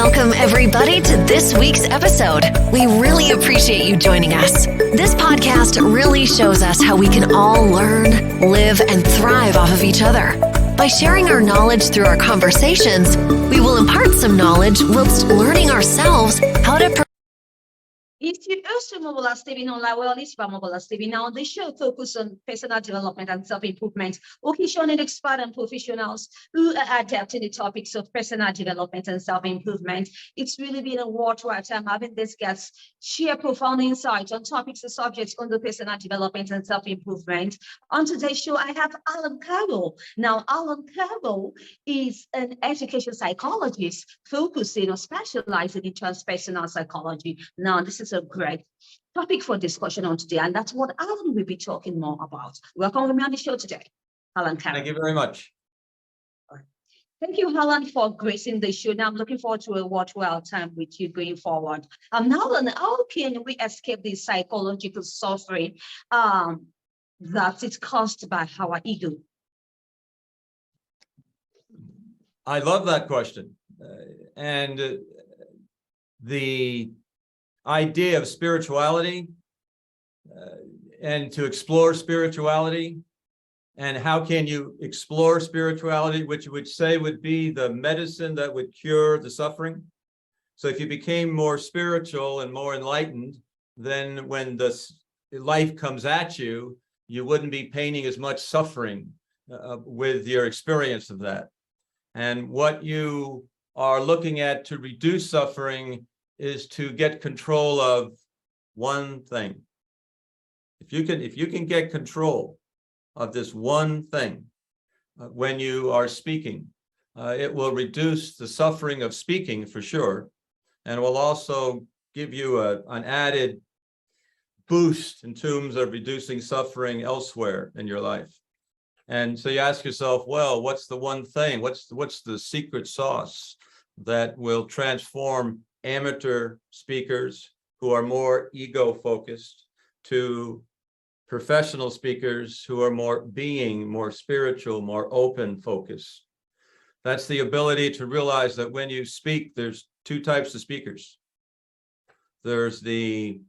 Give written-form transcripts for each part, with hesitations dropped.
Welcome, everybody, to this week's episode. We really appreciate you joining us. This podcast really shows us how we can all learn, live, and thrive off of each other. By sharing our knowledge through our conversations, we will impart some knowledge whilst learning ourselves how to E282 Mobile TV non-loyalist by Mobile TV. Now, the show focuses on personal development and self-improvement, occasionally expert and professionals who are adept in the topics of personal development and self-improvement. It's really been a worthwhile time having these guests share profound insights on topics and subjects under personal development and self-improvement. On today's show, I have Alan Carroll. Now, Alan Carroll is an education psychologist focusing or specializing in transpersonal psychology. Now, this is a great topic for discussion on today, and that's what Alan will be talking more about. Welcome to me on the show today, Alan Carroll. Thank you very much. Thank you, Alan, for gracing the show. Now I'm looking forward to a worthwhile time with you going forward. Alan, how can we escape the psychological suffering that is caused by our ego? I love that question. And the idea of spirituality and to explore spirituality, and how can you explore spirituality, which you would say would be the medicine that would cure the suffering. So if you became more spiritual and more enlightened, then when the life comes at you, you wouldn't be painting as much suffering with your experience of that. And what you are looking at to reduce suffering is to get control of one thing. If you can get control of this one thing when you are speaking, it will reduce the suffering of speaking for sure, and will also give you an added boost in terms of reducing suffering elsewhere in your life. And so you ask yourself, well, what's the one thing? What's the secret sauce that will transform amateur speakers who are more ego focused to professional speakers who are more spiritual, more open focused? That's the ability to realize that when you speak, there's two types of speakers. There's the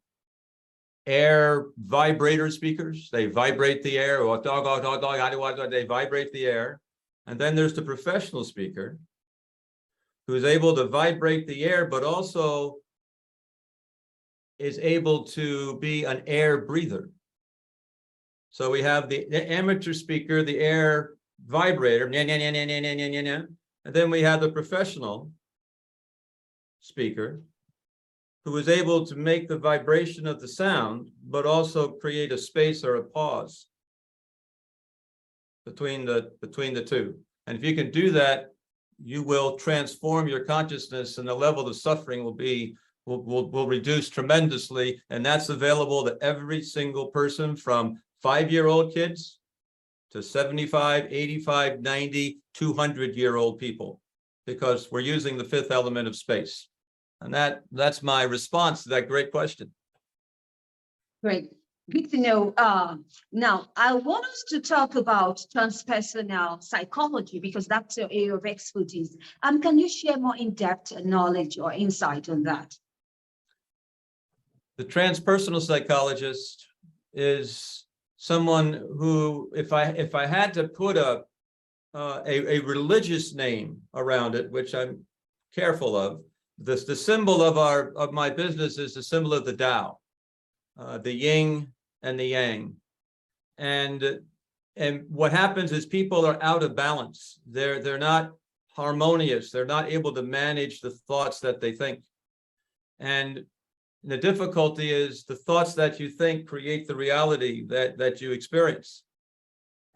air vibrator speakers. They vibrate the air, or they vibrate the air. And then there's the professional speaker who's able to vibrate the air, but also is able to be an air breather. So we have the amateur speaker, the air vibrator, and then we have the professional speaker who is able to make the vibration of the sound, but also create a space or a pause between the two. And if you can do that, you will transform your consciousness, and the level of suffering will reduce tremendously. And that's available to every single person, from 5-year-old kids to 75, 85, 90, 200-year-old people, because we're using the fifth element of space. And that's my response to that great question. Great. Good to know. Now, I want us to talk about transpersonal psychology, because that's your area of expertise. Can you share more in-depth knowledge or insight on that? The transpersonal psychologist is someone who, if I had to put a religious name around it, which I'm careful of, the symbol of my business is the symbol of the Tao, the yin and the yang. And what happens is people are out of balance. They're not harmonious. They're not able to manage the thoughts that they think. And the difficulty is the thoughts that you think create the reality that you experience.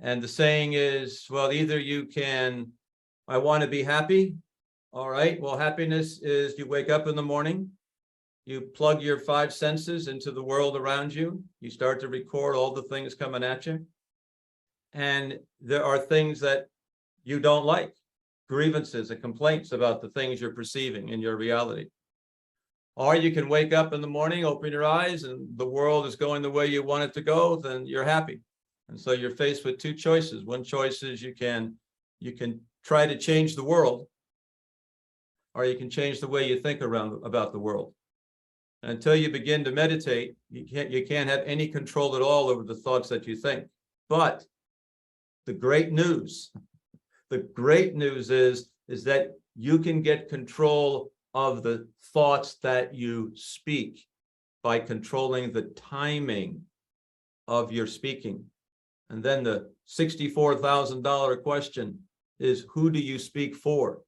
And the saying is, well, either you can, I want to be happy. All right, well, happiness is you wake up in the morning, you plug your 5 senses into the world around you, you start to record all the things coming at you. And there are things that you don't like, grievances and complaints about the things you're perceiving in your reality. Or you can wake up in the morning, open your eyes, and the world is going the way you want it to go, then you're happy. And so you're faced with two choices. One choice is you can try to change the world, or you can change the way you think about the world. And until you begin to meditate, you can't have any control at all over the thoughts that you think. But the great news is that you can get control of the thoughts that you speak by controlling the timing of your speaking. And then the $64,000 question is, who do you speak for?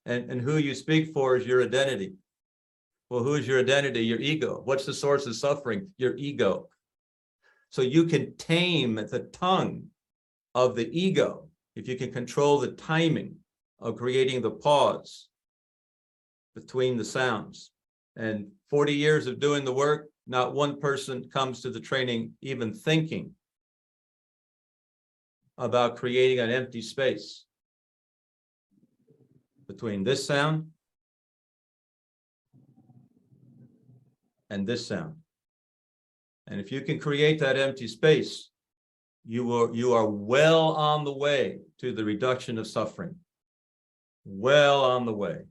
And who you speak for is your identity. Well, who is your identity? Your ego. What's the source of suffering? Your ego. So you can tame the tongue of the ego if you can control the timing of creating the pause between the sounds. And 40 years of doing the work, not one person comes to the training even thinking about creating an empty space between this sound and this sound. And if you can create that empty space, you are well on the way to the reduction of suffering. Well on the way.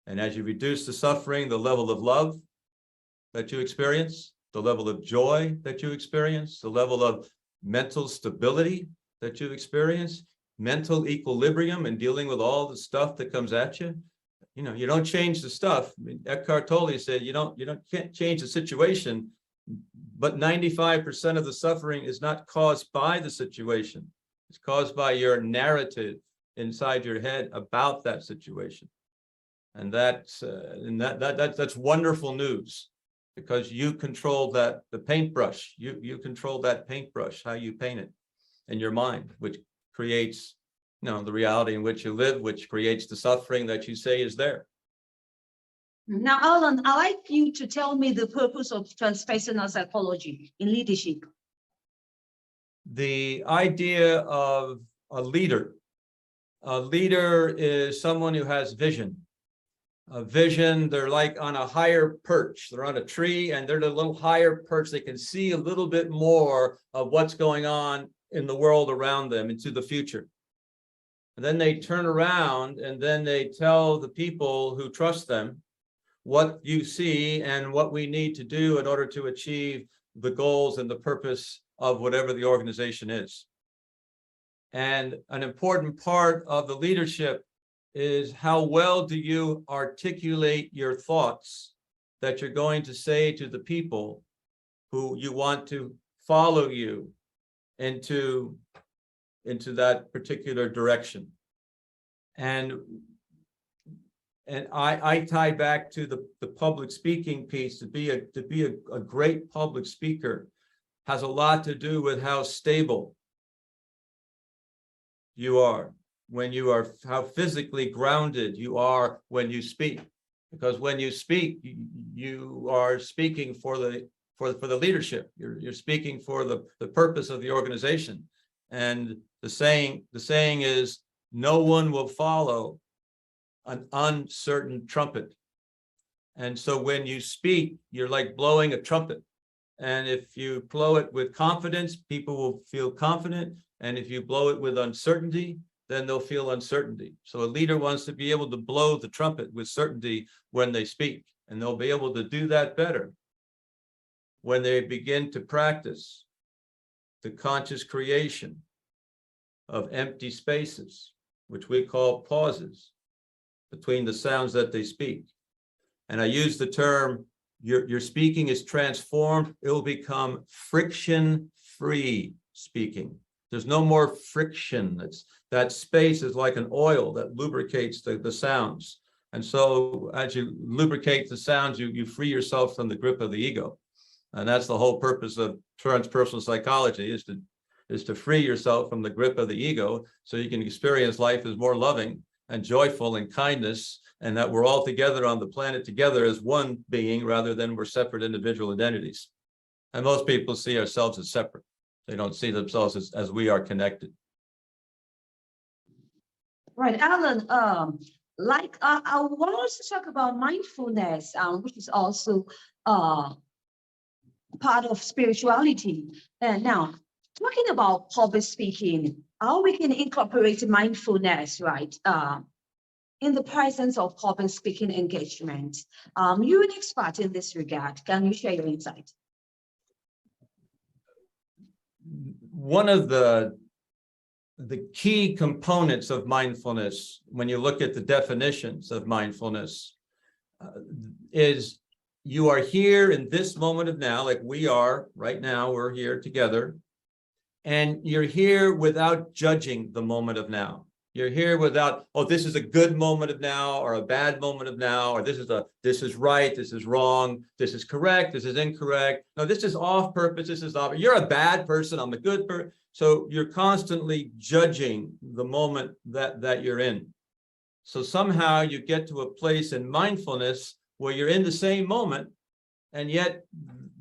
And as you reduce the suffering, the level of love that you experience, the level of joy that you experience, the level of mental stability that you experience, mental equilibrium in dealing with all the stuff that comes at you. You know, you don't change the stuff. I mean, Eckhart Tolle said can't change the situation, but 95% of the suffering is not caused by the situation. It's caused by your narrative inside your head about that situation. And that's wonderful news, because you control the paintbrush. You control that paintbrush, how you paint it in your mind, which creates, the reality in which you live, which creates the suffering that you say is there. Now, Alan, I'd like you to tell me the purpose of transpersonal psychology in leadership. The idea of a leader. A leader is someone who has vision. A vision, they're like on a higher perch. They're on a tree and they're at a little higher perch. They can see a little bit more of what's going on in the world around them into the future. And then they turn around and then they tell the people who trust them what you see and what we need to do in order to achieve the goals and the purpose of whatever the organization is. And an important part of the leadership is how well do you articulate your thoughts that you're going to say to the people who you want to follow you into that particular direction. And I tie back to the public speaking piece. To be a great public speaker has a lot to do with how stable you are when you are, how physically grounded you are when you speak. Because when you speak, you are speaking for the leadership. You're speaking for the purpose of the organization. And the saying is, no one will follow an uncertain trumpet. And so when you speak, you're like blowing a trumpet. And if you blow it with confidence, people will feel confident. And if you blow it with uncertainty, then they'll feel uncertainty. So a leader wants to be able to blow the trumpet with certainty when they speak. And they'll be able to do that better when they begin to practice the conscious creation of empty spaces, which we call pauses between the sounds that they speak. And I use the term, your speaking is transformed. It will become friction-free speaking. There's no more friction. That space is like an oil that lubricates the sounds. And so as you lubricate the sounds, you free yourself from the grip of the ego. And that's the whole purpose of transpersonal psychology, is to free yourself from the grip of the ego so you can experience life as more loving and joyful and kindness, and that we're all together on the planet together as one being rather than we're separate individual identities. And most people see ourselves as separate. They don't see themselves as we are connected. Right, Alan, I want us to talk about mindfulness, which is also part of spirituality. And now, talking about public speaking, how we can incorporate mindfulness, right? in the presence of public speaking engagement? You're an expert in this regard. Can you share your insight? One of the key components of mindfulness, when you look at the definitions of mindfulness, is you are here in this moment of now, like we are right now, we're here together, and you're here without judging the moment of now. You're here without, oh, this is a good moment of now, or a bad moment of now, or this is right, this is wrong, this is correct, this is incorrect. No, this is off purpose, this is off. You're a bad person, I'm a good person. So you're constantly judging the moment that you're in. So somehow you get to a place in mindfulness where you're in the same moment, and yet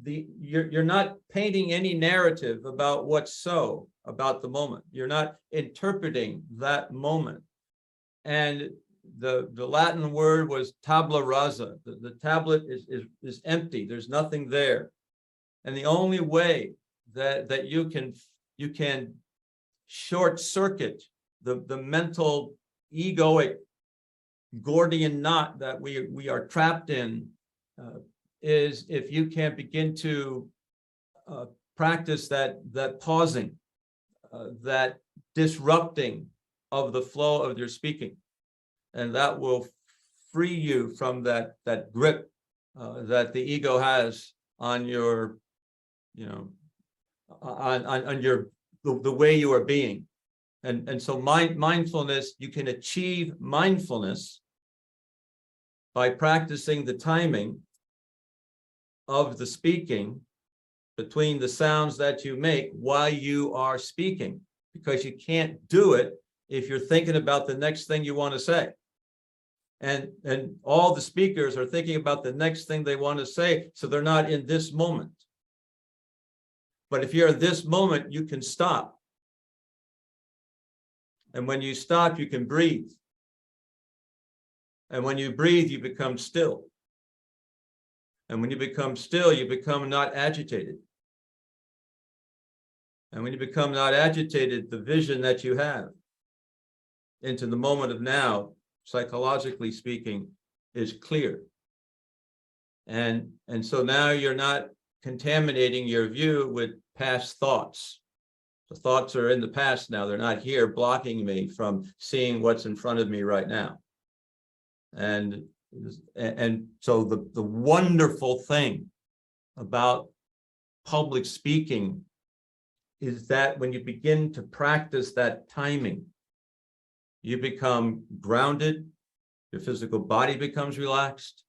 you're not painting any narrative about what's so about the moment. You're not interpreting that moment. And the Latin word was tabula rasa. The tablet is empty. There's nothing there. And the only way that you can short circuit the mental egoic Gordian knot that we are trapped in is if you can't begin to practice that pausing, that disrupting of the flow of your speaking, and that will free you from that grip that the ego has on your, on your the way you are being. And so mindfulness, you can achieve mindfulness by practicing the timing of the speaking between the sounds that you make while you are speaking, because you can't do it if you're thinking about the next thing you want to say. And all the speakers are thinking about the next thing they want to say, so they're not in this moment. But if you're in this moment, you can stop. And when you stop, you can breathe. And when you breathe, you become still. And when you become still, you become not agitated. And when you become not agitated, the vision that you have into the moment of now, psychologically speaking, is clear. And so now you're not contaminating your view with past thoughts. The thoughts are in the past now. They're not here blocking me from seeing what's in front of me right now. And so the wonderful thing about public speaking is that when you begin to practice that timing, you become grounded, your physical body becomes relaxed,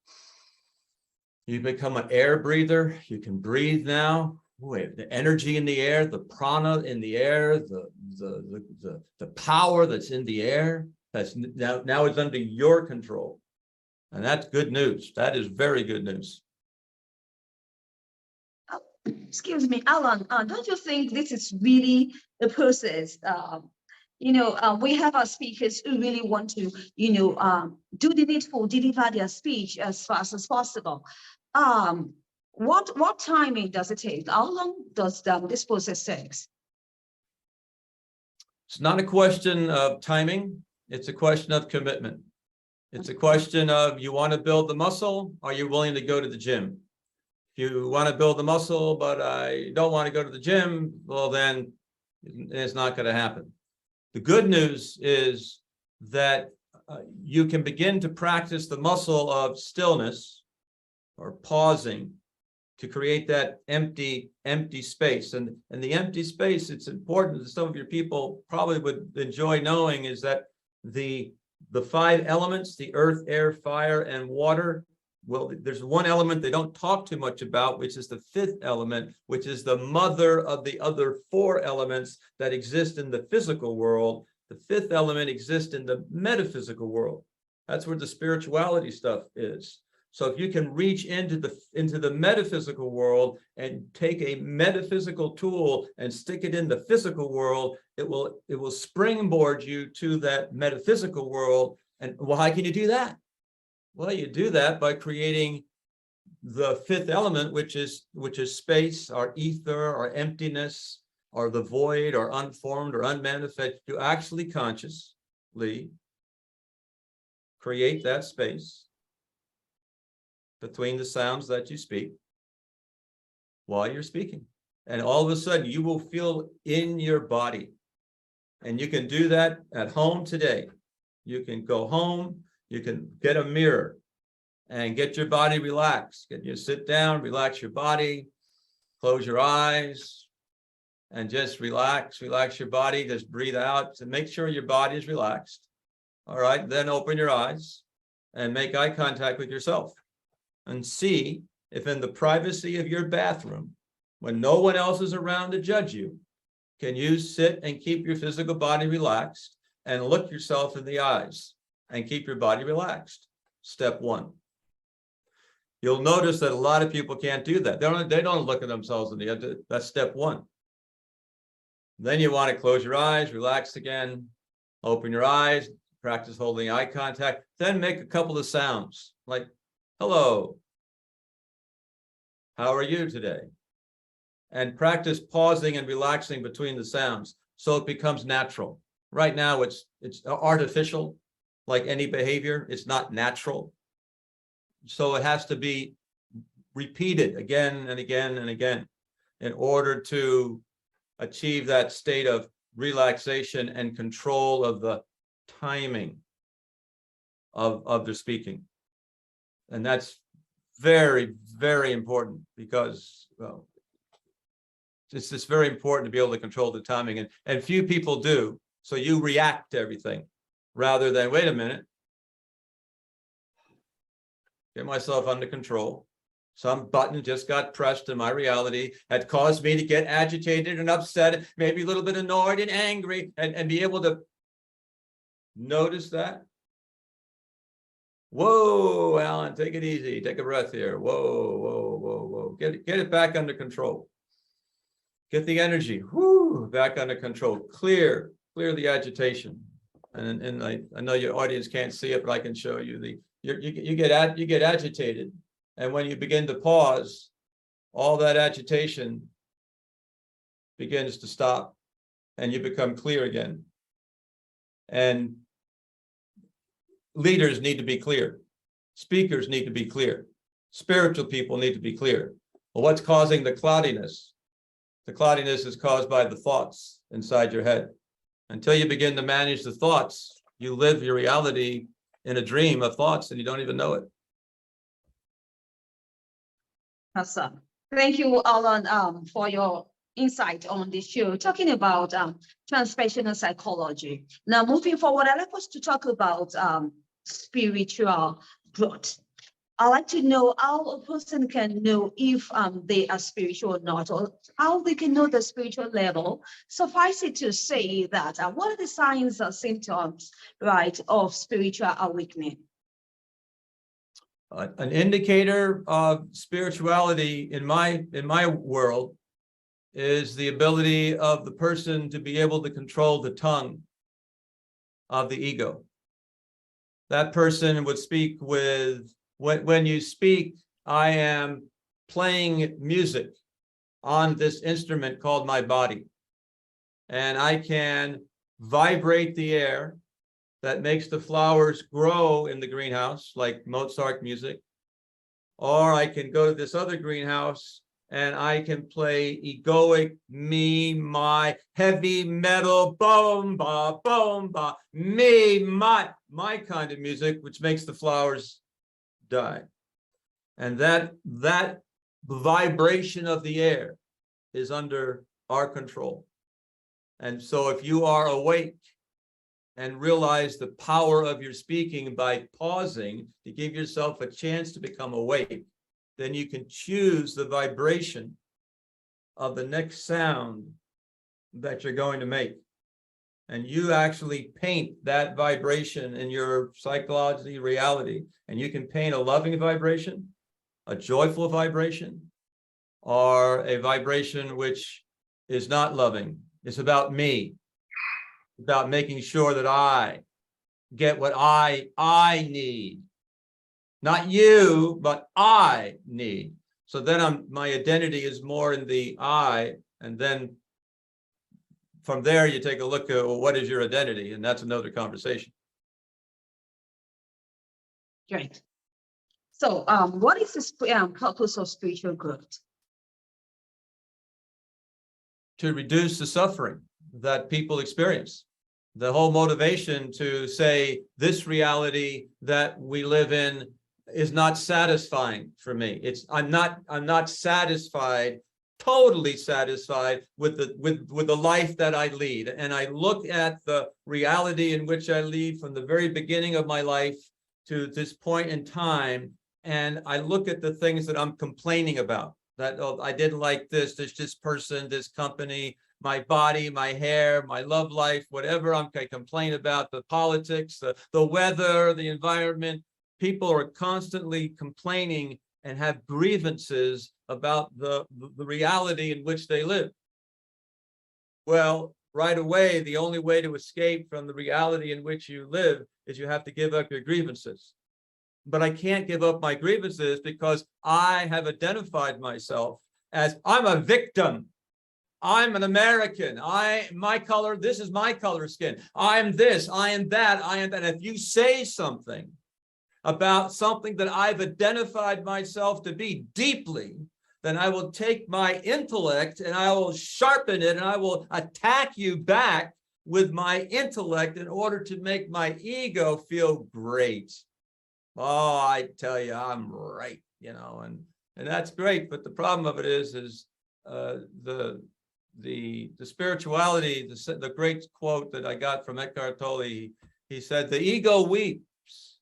you become an air breather, you can breathe now. Boy, the energy in the air, the prana in the air, the power that's in the air, that's now is under your control. And that's good news. That is very good news. Excuse me, Alan, don't you think this is really the process? We have our speakers who really want to, do the needful, deliver their speech as fast as possible. What timing does it take? How long does this process take? It's not a question of timing. It's a question of commitment. It's a question of, you want to build the muscle, are you willing to go to the gym? If you want to build the muscle, but I don't want to go to the gym, well, then it's not going to happen. The good news is that you can begin to practice the muscle of stillness or pausing to create that empty space. And the empty space, it's important that some of your people probably would enjoy knowing, is that the 5 elements, the earth, air, fire, and water, well, there's one element they don't talk too much about, which is the 5th element, which is the mother of the other 4 elements that exist in the physical world. The 5th element exists in the metaphysical world. That's where the spirituality stuff is. So if you can reach into the metaphysical world and take a metaphysical tool and stick it in the physical world, it will springboard you to that metaphysical world. And well, how can you do that? Well, you do that by creating the 5th element, which is space, or ether, or emptiness, or the void, or unformed, or unmanifest. You actually consciously create that space between the sounds that you speak while you're speaking. And all of a sudden you will feel in your body. And you can do that at home today. You can go home, you can get a mirror and get your body relaxed. Get you sit down, relax your body, close your eyes, and just relax your body. Just breathe out to make sure your body is relaxed. All right, then open your eyes and make eye contact with yourself and see if in the privacy of your bathroom, when no one else is around to judge you, can you sit and keep your physical body relaxed and look yourself in the eyes and keep your body relaxed? Step one. You'll notice that a lot of people can't do that. They don't look at themselves in the eye. That's step one. Then you want to close your eyes, relax again, open your eyes, practice holding eye contact, then make a couple of sounds like, hello, how are you today? And practice pausing and relaxing between the sounds so it becomes natural. Right now, it's artificial, like any behavior. It's not natural. So it has to be repeated again and again and again in order to achieve that state of relaxation and control of the timing of the speaking. And that's very, very important because, well, it's just very important to be able to control the timing, and few people do. So you react to everything rather than, wait a minute, get myself under control. Some button just got pressed in my reality that caused me to get agitated and upset, maybe a little bit annoyed and angry, and be able to notice that. Whoa, Alan, take it easy. Take a breath here. Whoa, whoa, whoa, whoa. Get it back under control. Get the energy back under control. Clear the agitation. And I know your audience can't see it, but I can show you you get agitated, and when you begin to pause, all that agitation begins to stop, and you become clear again. And leaders need to be clear. Speakers need to be clear. Spiritual people need to be clear. Well, what's causing the cloudiness? The cloudiness is caused by the thoughts inside your head. Until you begin to manage the thoughts, you live your reality in a dream of thoughts and you don't even know it. Awesome. Thank you, Alan, for your insight on this show, talking about transpersonal psychology. Now, moving forward, I'd like us to talk about spiritual growth. I'd like to know how a person can know if they are spiritual or not, or how they can know the spiritual level. Suffice it to say that what are the signs or symptoms, right, of spiritual awakening? An indicator of spirituality in my world is the ability of the person to be able to control the tongue of the ego. That person would speak with, when you speak, I am playing music on this instrument called my body, and I can vibrate the air that makes the flowers grow in the greenhouse, like Mozart music. Or I can go to this other greenhouse and I can play egoic, me, my, heavy metal, boom, ba, me, my kind of music, which makes the flowers die. And that vibration of the air is under our control. And so if you are awake and realize the power of your speaking by pausing to give yourself a chance to become awake, then you can choose the vibration of the next sound that you're going to make. And you actually paint that vibration in your psychological reality. And you can paint a loving vibration, a joyful vibration, or a vibration which is not loving. It's about me, about making sure that I get what I need. Not you, but I need. So then my identity is more in the I, and then from there you take a look at, well, what is your identity? And that's another conversation. Great. So, what is the purpose of spiritual growth? To reduce the suffering that people experience. The whole motivation to say this reality that we live in is not satisfying for me. I'm not satisfied, totally satisfied with the life that I lead. And I look at the reality in which I lead from the very beginning of my life to this point in time, and I look at the things that I'm complaining about. That, oh, I didn't like this person, this company, my body, my hair, my love life, whatever I complain about, the politics, the weather, the environment. People are constantly complaining and have grievances about the reality in which they live. Well, right away, the only way to escape from the reality in which you live is you have to give up your grievances. But I can't give up my grievances because I have identified myself as I'm a victim. I'm an American. My color, this is my color skin. I am this, I am that, I am that. If you say something about something that I've identified myself to be deeply, then I will take my intellect and I will sharpen it and I will attack you back with my intellect in order to make my ego feel great. Oh, I tell you, I'm right, and that's great. But the problem of it is the spirituality, the great quote that I got from Eckhart Tolle, he said, the ego weeps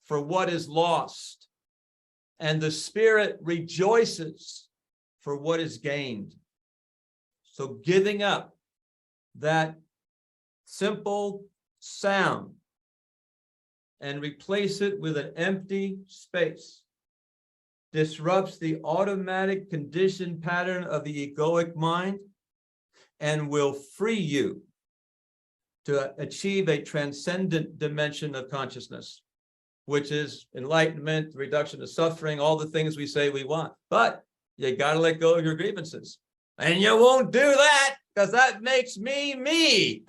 for what is lost, and the spirit rejoices for what is gained. So giving up that simple sound and replace it with an empty space disrupts the automatic conditioned pattern of the egoic mind and will free you to achieve a transcendent dimension of consciousness, which is enlightenment, reduction of suffering, all the things we say we want. But you got to let go of your grievances. And you won't do that because that makes me.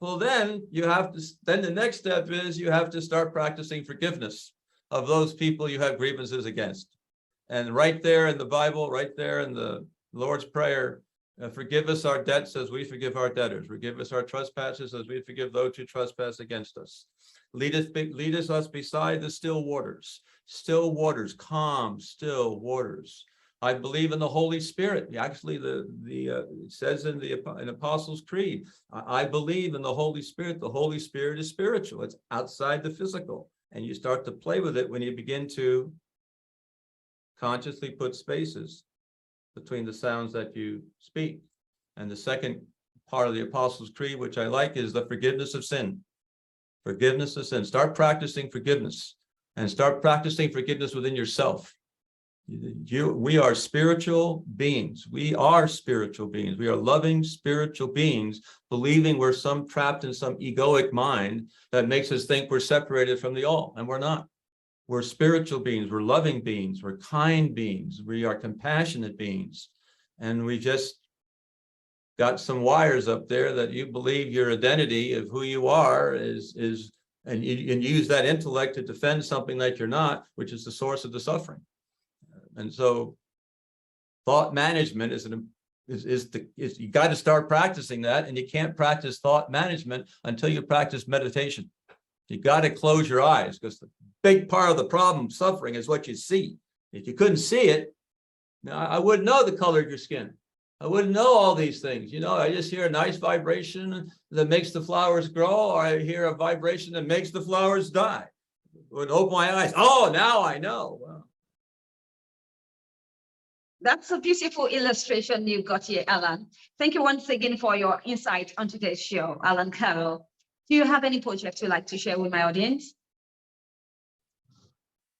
Well, then the next step is you have to start practicing forgiveness of those people you have grievances against. And right there in the Bible, right there in the Lord's Prayer, forgive us our debts as we forgive our debtors. Forgive us our trespasses as we forgive those who trespass against us. Lead us beside the still waters, calm, still waters. I believe in the Holy Spirit. Actually, it says in Apostles' Creed, I believe in the Holy Spirit. The Holy Spirit is spiritual. It's outside the physical. And you start to play with it when you begin to consciously put spaces between the sounds that you speak. And the second part of the Apostles' Creed, which I like, is the forgiveness of sin. Forgiveness of sin. Start practicing forgiveness and start practicing forgiveness within yourself. We are spiritual beings. We are spiritual beings. We are loving spiritual beings, believing we're trapped in some egoic mind that makes us think we're separated from the all, and we're not. We're spiritual beings. We're loving beings. We're kind beings. We are compassionate beings. And we just got some wires up there that you believe your identity of who you are is and you use that intellect to defend something that you're not, which is the source of the suffering. And so thought management is you got to start practicing that, and you can't practice thought management until you practice meditation. You got to close your eyes, because the big part of the problem suffering is what you see. If you couldn't see it, I wouldn't know the color of your skin. I wouldn't know all these things. I just hear a nice vibration that makes the flowers grow, or I hear a vibration that makes the flowers die. I would open my eyes. Oh, now I know. Wow. That's a beautiful illustration you got here, Alan. Thank you once again for your insight on today's show, Alan Carroll. Do you have any projects you'd like to share with my audience?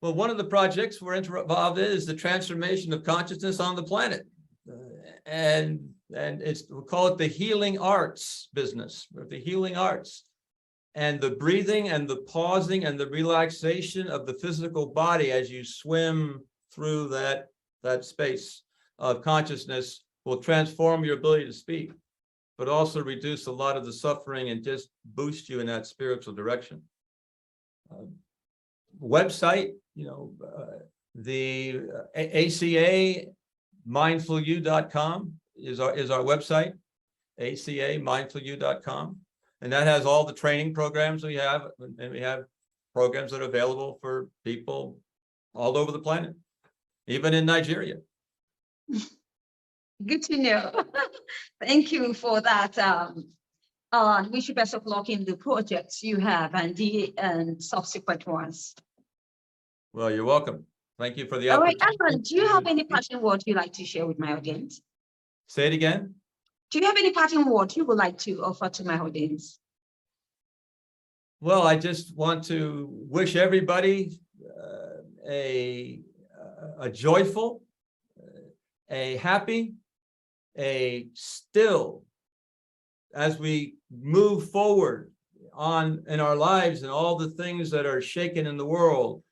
Well, one of the projects we're involved in is the transformation of consciousness on the planet. And we call it the healing arts business, or the healing arts. And the breathing and the pausing and the relaxation of the physical body as you swim through that space of consciousness will transform your ability to speak, but also reduce a lot of the suffering and just boost you in that spiritual direction. website, the ACA mindfulu.com is our website, ACA mindfulu.com. And that has all the training programs we have, and we have programs that are available for people all over the planet, even in Nigeria. Good to know. Thank you for that. Wish you best of luck in the projects you have and the subsequent ones. Well, you're welcome. Thank you for the All right, opportunity. Alan, do you have any parting words you'd like to share with my audience? Say it again. Do you have any parting words you would like to offer to my audience? Well, I just want to wish everybody a joyful, a happy, a still, as we move forward on in our lives and all the things that are shaken in the world,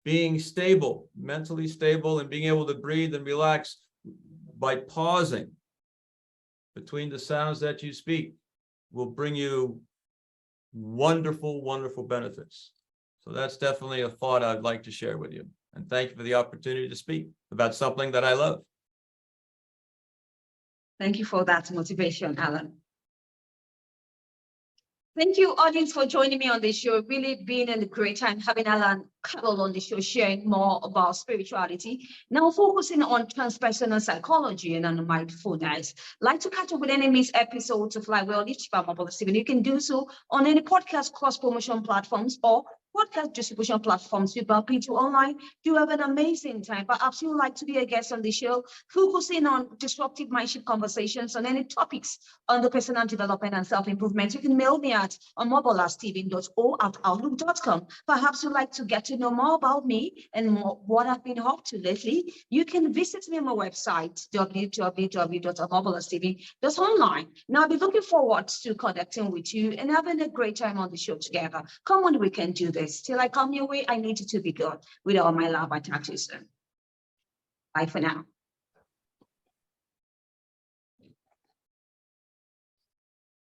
being stable, mentally stable, and being able to breathe and relax by pausing between the sounds that you speak will bring you wonderful, wonderful benefits. So that's definitely a thought I'd like to share with you. And thank you for the opportunity to speak about something that I love. Thank you for that motivation, Alan. Thank you, audience, for joining me on this show. Really been a great time having Alan Carroll on the show, sharing more about spirituality. Now focusing on transpersonal psychology and on mindfulness. Like to catch up with any missed episodes of Live Well Each Stephen, you can do so on any podcast cross-promotion platforms or podcast distribution platforms with P2 Online. You have an amazing time. Perhaps you would like to be a guest on the show, focusing on disruptive mindship conversations on any topics on the personal development and self-improvement. You can mail me at mobile@stephen.o@outlook.com. Perhaps you'd like to get to know more about me and what I've been up to lately. You can visit me on my website, www.mobile@stephen.online. Now I'll be looking forward to connecting with you and having a great time on the show together. Come on, we can do this. Till I come your way, I need you to be good. With all my love, I talk to you soon. Bye for now.